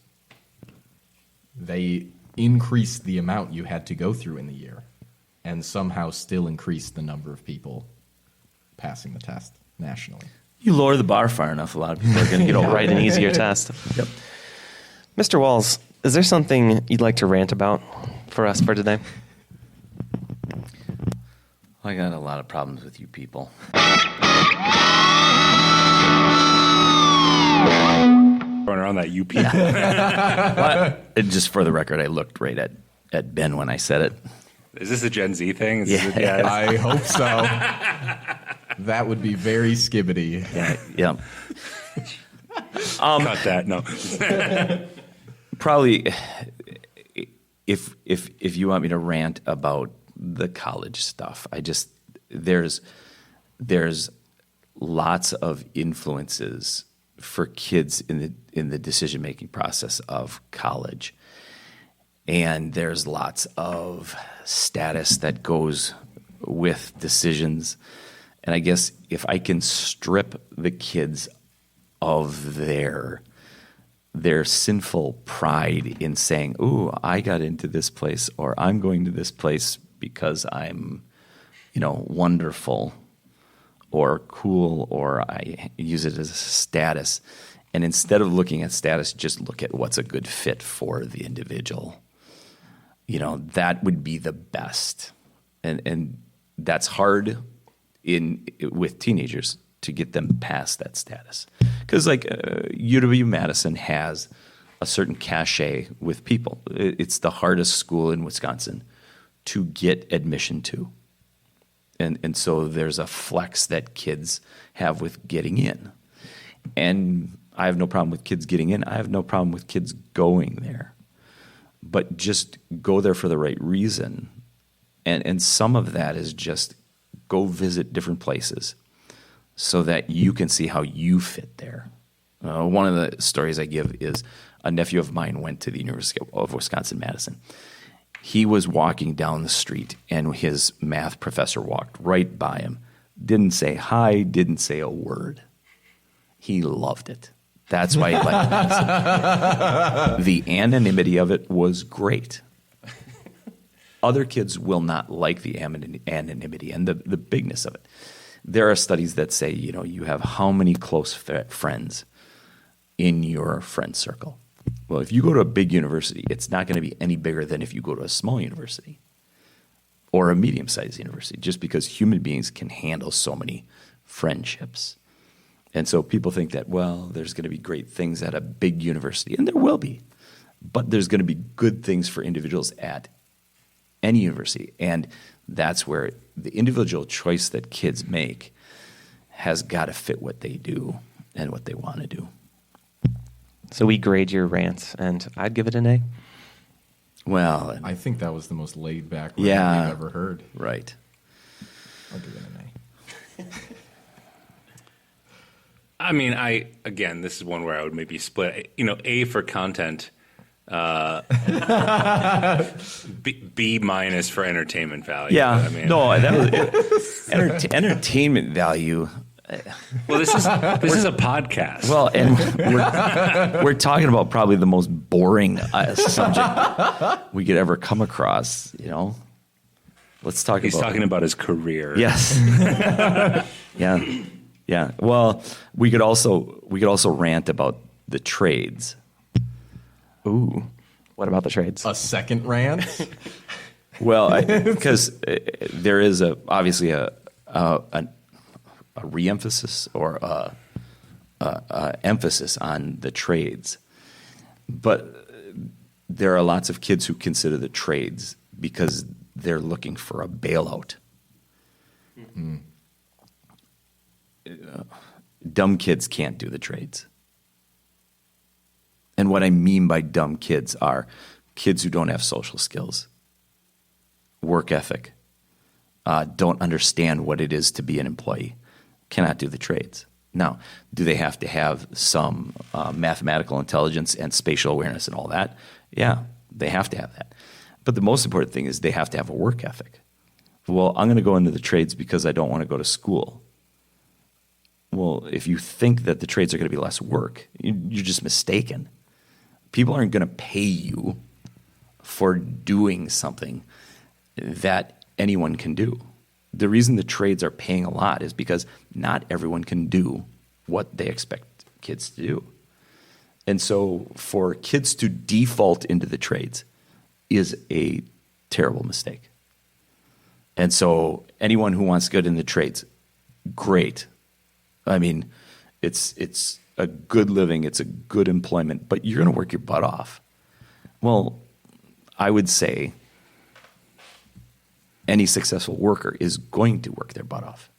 They increased the amount you had to go through in the year and somehow still increased the number of people passing the test nationally. You lower the bar far enough, a lot of people are going to get over Write an easier test. Yep. Mr. Walls, is there something you'd like to rant about for us for today? I got a lot of problems with you people. Going around that UP. Just for the record, I looked right at Ben when I said it. Is this a Gen Z thing? Yeah. I hope so. That would be very skibbity. Yeah. Cut that. No. Probably, if you want me to rant about the college stuff, there's lots of influences for kids in the decision making process of college, and there's lots of status that goes with decisions. And I guess if I can strip the kids of their sinful pride in saying, "Ooh, I got into this place," or "I'm going to this place because I'm, wonderful or cool," or I use it as a status. And instead of looking at status, just look at what's a good fit for the individual. That would be the best. And that's hard with teenagers to get them past that status. Because UW-Madison has a certain cachet with people. It's the hardest school in Wisconsin to get admission to. And so there's a flex that kids have with getting in. And I have no problem with kids getting in. I have no problem with kids going there. But just go there for the right reason. And some of that is just go visit different places so that you can see how you fit there. One of the stories I give is a nephew of mine went to the University of Wisconsin-Madison. He was walking down the street, and his math professor walked right by him. Didn't say hi, didn't say a word. He loved it. That's why he liked Madison. The anonymity of it was great. Other kids will not like the anonymity and the bigness of it. There are studies that say, you have how many close friends in your friend circle. Well, if you go to a big university, it's not going to be any bigger than if you go to a small university or a medium-sized university, just because human beings can handle so many friendships. And so people think that, well, there's going to be great things at a big university, and there will be. But there's going to be good things for individuals at any university. And that's where the individual choice that kids make has got to fit what they do and what they want to do. So we grade your rants, and I'd give it an A. Well, I think that was the most laid back rant Yeah. we've ever heard. right. I'll give it an A. I mean, again, this is one where I would maybe split. A for content, B minus for entertainment value. Yeah. I mean, No, that was entertainment value. Well, this is a podcast. Well, and we're talking about probably the most boring subject we could ever come across. Let's talk he's about. talking about his career. Yes. Yeah. Well, we could also rant about the trades. Ooh. What about the trades? A second rant? Well, because there is obviously a re-emphasis or a emphasis on the trades, but there are lots of kids who consider the trades because they're looking for a bailout. Dumb kids can't do the trades. And what I mean by dumb kids are kids who don't have social skills, work ethic, don't understand what it is to be an employee, cannot do the trades. Now, do they have to have some mathematical intelligence and spatial awareness and all that? Yeah, they have to have that. But the most important thing is they have to have a work ethic. Well, I'm going to go into the trades because I don't want to go to school. Well, if you think that the trades are going to be less work, you're just mistaken. People aren't going to pay you for doing something that anyone can do. The reason the trades are paying a lot is because not everyone can do what they expect kids to do. And so for kids to default into the trades is a terrible mistake. And so anyone who wants to get in the trades, great. I mean, it's a good living, it's a good employment, but you're going to work your butt off. Well, I would say any successful worker is going to work their butt off.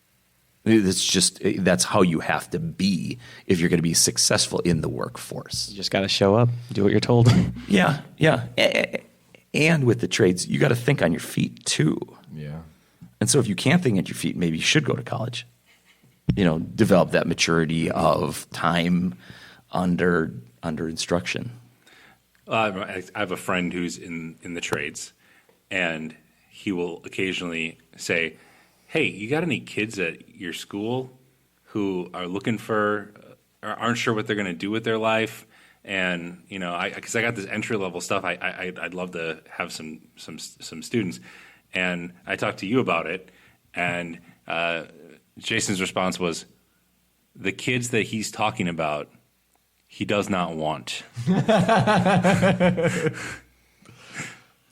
That's how you have to be if you're going to be successful in the workforce. You just got to show up, do what you're told. Yeah. And with the trades, you got to think on your feet too. Yeah. And so if you can't think on your feet, maybe you should go to college. Develop that maturity of time under instruction. I have a friend who's in the trades, and he will occasionally say, "Hey, you got any kids at your school who are looking for, or aren't sure what they're going to do with their life?" And because I got this entry level stuff, I'd love to have some students. And I talked to you about it, and Jason's response was, "The kids that he's talking about, he does not want."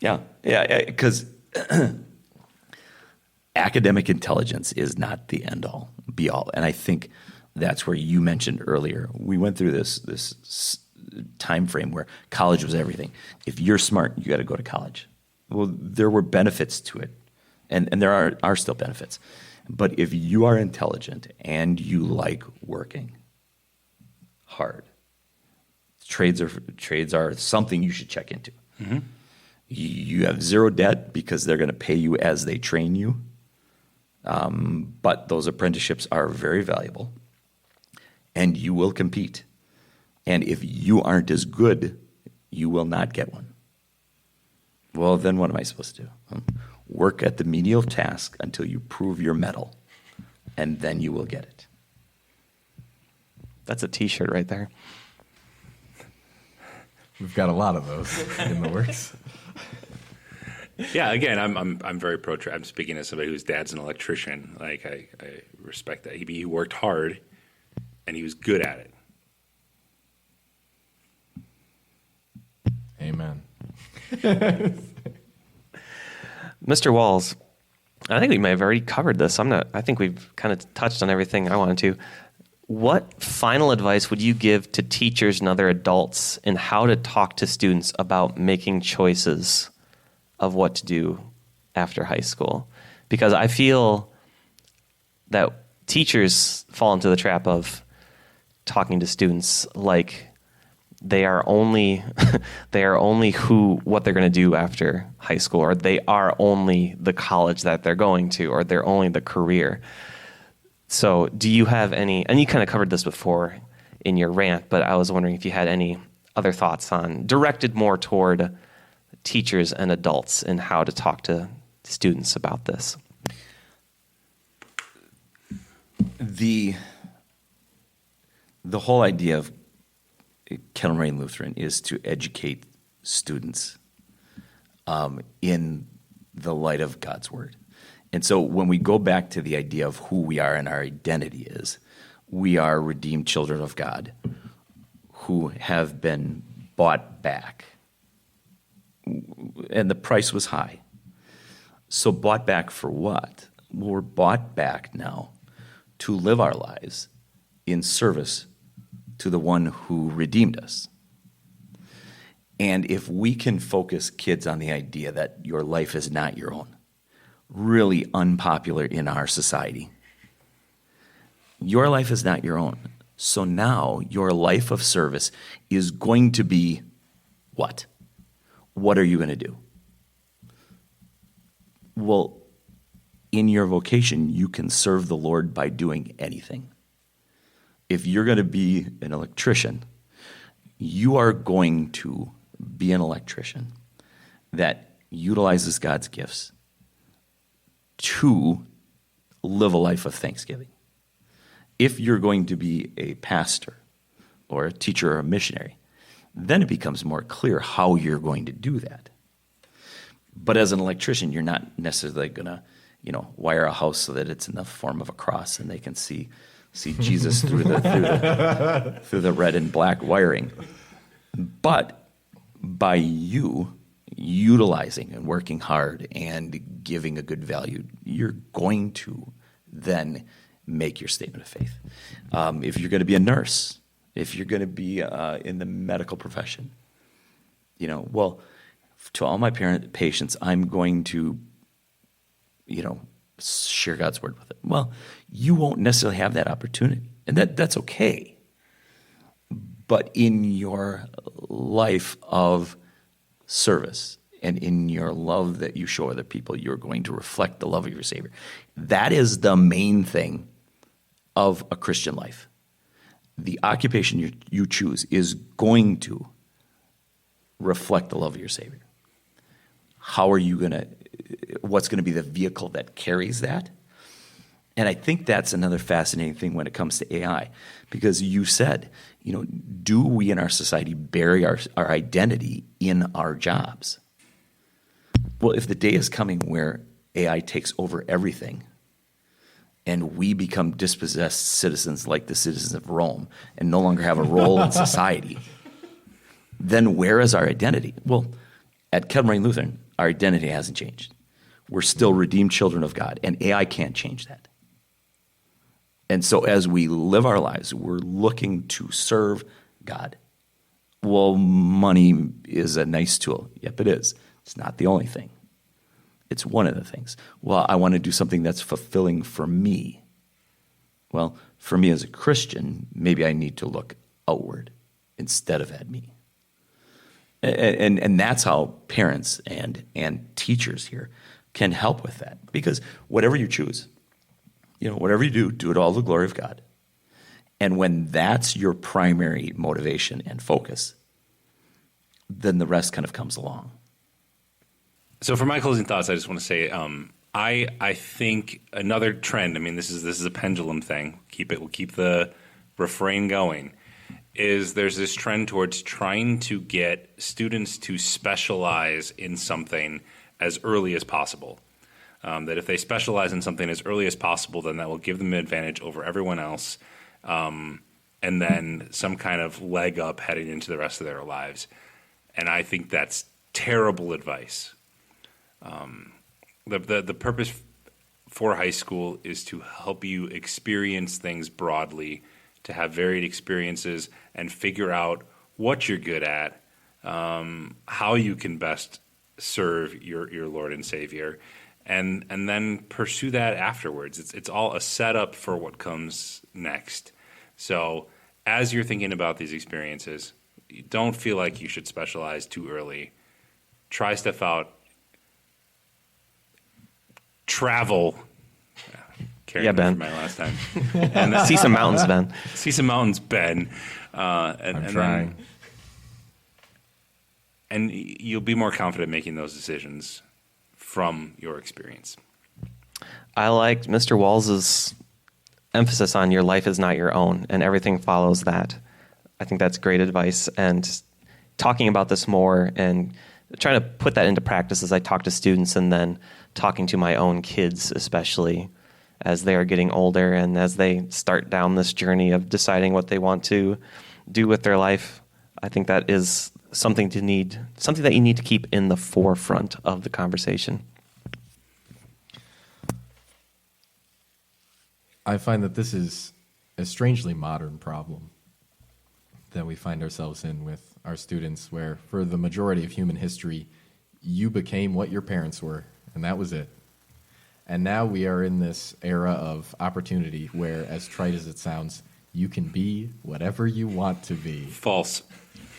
Yeah, because academic intelligence is not the end all, be all. And I think that's where you mentioned earlier, we went through this time frame where college was everything. If you're smart, you got to go to college. Well, there were benefits to it, and there are still benefits. But if you are intelligent and you like working hard, trades are something you should check into. Mm-hmm. You have zero debt because they're going to pay you as they train you. But those apprenticeships are very valuable, and you will compete. And if you aren't as good, you will not get one. Well, then what am I supposed to do? Work at the menial task until you prove your mettle, and then you will get it. That's a T-shirt right there. We've got a lot of those in the works. Yeah, again, I'm very pro. I'm speaking as somebody whose dad's an electrician. Like I respect that. He worked hard, and he was good at it. Amen. Mr. Walls, I think we may have already covered this. I think we've kind of touched on everything I wanted to. what final advice would you give to teachers and other adults in how to talk to students about making choices of what to do after high school? Because I feel that teachers fall into the trap of talking to students like they are only what they're going to do after high school, or they are only the college that they're going to, or they're only the career. So do you have any, and you kind of covered this before in your rant, but I was wondering if you had any other thoughts on, directed more toward teachers and adults and how to talk to students about this. The whole idea of Kettle Moraine Lutheran is to educate students in the light of God's Word. And so when we go back to the idea of who we are and our identity is, we are redeemed children of God who have been bought back. And the price was high. So bought back for what? Well, we're bought back now to live our lives in service to the one who redeemed us. And if we can focus kids on the idea that your life is not your own, really unpopular in our society. Your life is not your own. So now your life of service is going to be what? What are you going to do? Well, in your vocation, you can serve the Lord by doing anything. If you're going to be an electrician, you are going to be an electrician that utilizes God's gifts to live a life of thanksgiving. If you're going to be a pastor or a teacher or a missionary, then it becomes more clear how you're going to do that. But as an electrician, you're not necessarily going to, wire a house so that it's in the form of a cross and they can see Jesus through the red and black wiring. But by you utilizing and working hard and giving a good value, you're going to then make your statement of faith. If you're going to be a nurse, if you're going to be in the medical profession, to all my patients, I'm going to, share God's word with them. Well, you won't necessarily have that opportunity, and that's okay. But in your life of service and in your love that you show other people, you're going to reflect the love of your Savior. That is the main thing of a Christian life. The occupation you choose is going to reflect the love of your Savior. What's going to be the vehicle that carries that? And I think that's another fascinating thing when it comes to AI, because you said, do we in our society bury our identity in our jobs? Well, if the day is coming where AI takes over everything and we become dispossessed citizens like the citizens of Rome and no longer have a role in society, then where is our identity? Well, at Kettle Moraine Lutheran, our identity hasn't changed. We're still redeemed children of God, and AI can't change that. And so as we live our lives, we're looking to serve God. Well, money is a nice tool. Yep, it is. It's not the only thing. It's one of the things. Well, I want to do something that's fulfilling for me. Well, for me as a Christian, maybe I need to look outward instead of at me. And that's how parents and teachers here can help with that. Because whatever you choose, whatever you do it all to the glory of God. And when that's your primary motivation and focus, then the rest kind of comes along. So for my closing thoughts, I just want to say I think another trend, this is a pendulum thing. We'll keep the refrain going. Is there's this trend towards trying to get students to specialize in something as early as possible. That if they specialize in something as early as possible, then that will give them an advantage over everyone else, and then some kind of leg up heading into the rest of their lives. And I think that's terrible advice. The purpose for high school is to help you experience things broadly, to have varied experiences and figure out what you're good at, how you can best serve your Lord and Savior, and then pursue that afterwards. It's all a setup for what comes next. So as you're thinking about these experiences, you don't feel like you should specialize too early. Try stuff out. Travel. Yeah, Ben. For my last time. And See some mountains, Ben. see some mountains, Ben. I'm trying. And you'll be more confident making those decisions from your experience. I liked Mr. Walls's emphasis on your life is not your own, and everything follows that. I think that's great advice. And talking about this more and trying to put that into practice as I talk to students, and then talking to my own kids, especially as they are getting older and as they start down this journey of deciding what they want to do with their life. I think that is something that you need to keep in the forefront of the conversation. I find that this is a strangely modern problem that we find ourselves in with our students, where for the majority of human history, you became what your parents were, and that was it. And now we are in this era of opportunity where, as trite as it sounds, you can be whatever you want to be. False.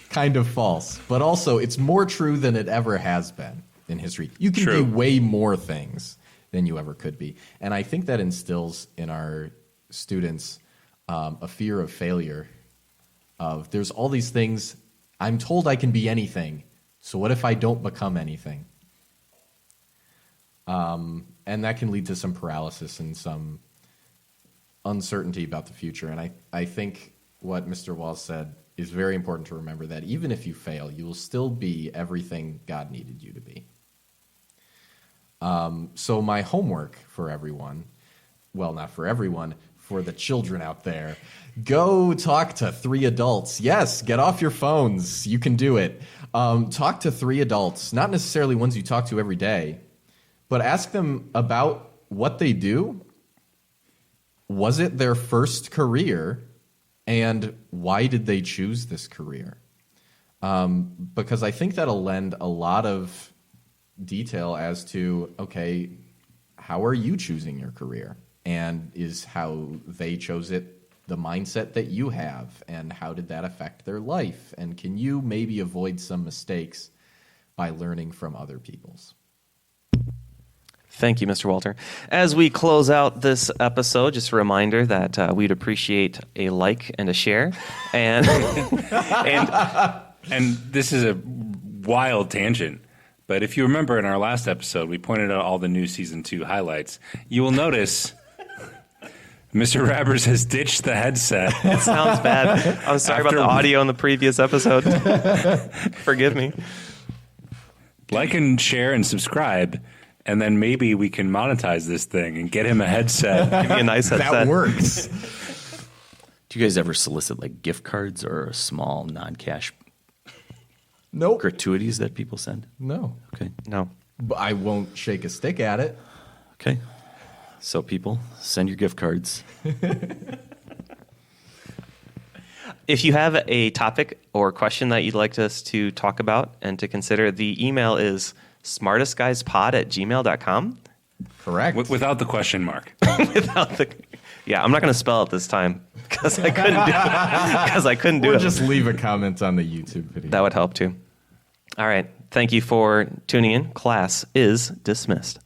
Kind of false, but also it's more true than it ever has been in history. You can True. be way more things than you ever could be. And I think that instills in our students a fear of failure, of there's all these things, I'm told I can be anything, so what if I don't become anything? And that can lead to some paralysis and some uncertainty about the future. And I think what Mr. Walls said is very important to remember, that even if you fail, you will still be everything God needed you to be. So my homework for everyone, well, not for everyone, for the children out there, go talk to 3 adults. Yes, get off your phones. You can do it. Talk to 3 adults, not necessarily ones you talk to every day, but ask them about what they do. Was it their first career? And why did they choose this career? Because I think that'll lend a lot of detail as to, okay, how are you choosing your career? And is how they chose it the mindset that you have? And how did that affect their life? And can you maybe avoid some mistakes by learning from other people's? Thank you, Mr. Walter. As we close out this episode, just a reminder that we'd appreciate a like and a share. And And this is a wild tangent, but if you remember in our last episode, we pointed out all the new Season 2 highlights. You will notice Mr. Rabbers has ditched the headset. it sounds bad. I'm sorry about the audio in the previous episode. Forgive me. Like and share and subscribe, and then maybe we can monetize this thing and get him a headset. Give me a nice headset. That works. Do you guys ever solicit like gift cards or small non-cash Nope. gratuities that people send? No. Okay. No. But I won't shake a stick at it. Okay. So people, send your gift cards. If you have a topic or question that you'd like us to talk about and to consider, the email is smartestguyspod@gmail.com. Correct. Without the question mark. Without the, yeah, I'm not going to spell it this time because I couldn't do Or it. just leave a comment on the YouTube video. That would help too. All right. Thank you for tuning in. Class is dismissed.